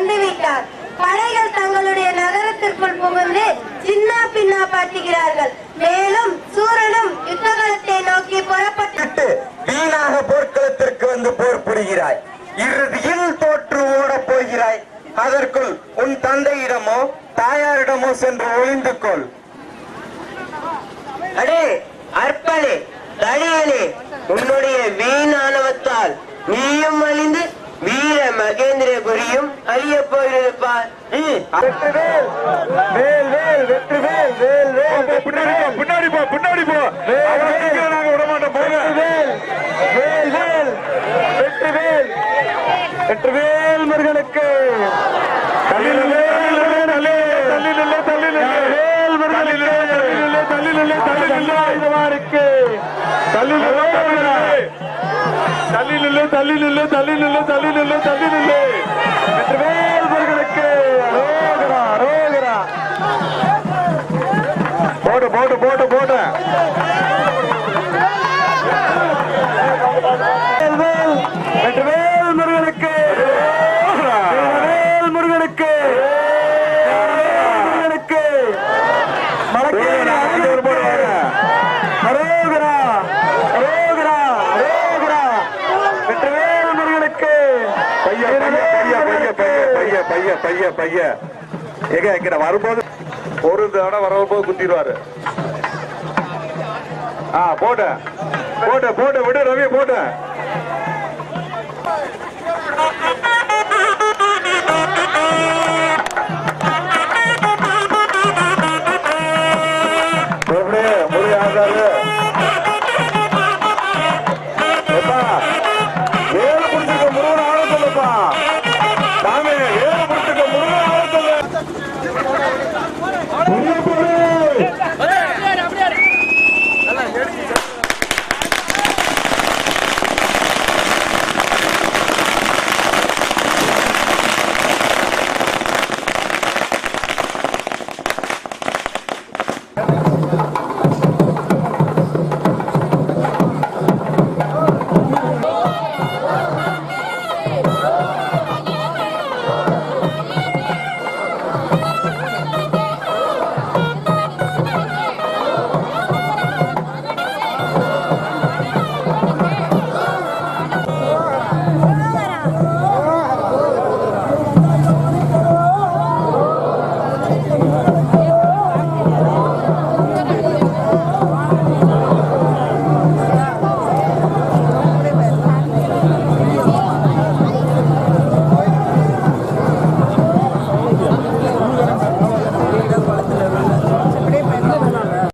வந்துவிட்டார். படைகள் தங்களுடைய நகரத்திற்குள் புகுந்து சின்ன பின்னா பாட்டுகிறார்கள். மேலும் சூரனும் யுத்தகலத்தை நோக்கி புறப்பட்டு வீணாக போர்க்களத்திற்கு வந்து போர் புரிகிறாய். இறுதியில் தோற்று ஓடப் போகிறாய். அதற்குள் உன் தந்தையிடமோ தாயாரிடமோ சென்று ஒளிந்து கொள். அடே அற்பனே, தடியனே, உன்னுடைய வீணானவத்தால் நீயும் அழிந்து வீர மகேந்திரபுரியும் அழிய போகிறது பார். வெற்றிவேல் வேல் வேல் வெற்றிவேல் வேல் வேல் பின்னாடி போ பின்னாடி போ நாங்க விடமாட்டோம். வேல் வேல் வேல் வெற்றிவேல் வெற்றிவேல் முருகனுக்கு வெற்றிவேல் முருகனுக்கு போடு போடு போடு போடு. வெற்றிவேல் முருகனுக்கு முருகனுக்கு முருகனுக்கு மலக்கேரி அரோகரா அரோகரா அரோகரா. வெற்றிவேல் முருகனுக்கு பைய பைய பைய பைய பைய பைய பைய எங்க எங்க வரும்போது ஒரு தடவை வரும்போது குத்திடுவாரு. போட்ட போட்ட போட்ட விடு ரவி போட்ட.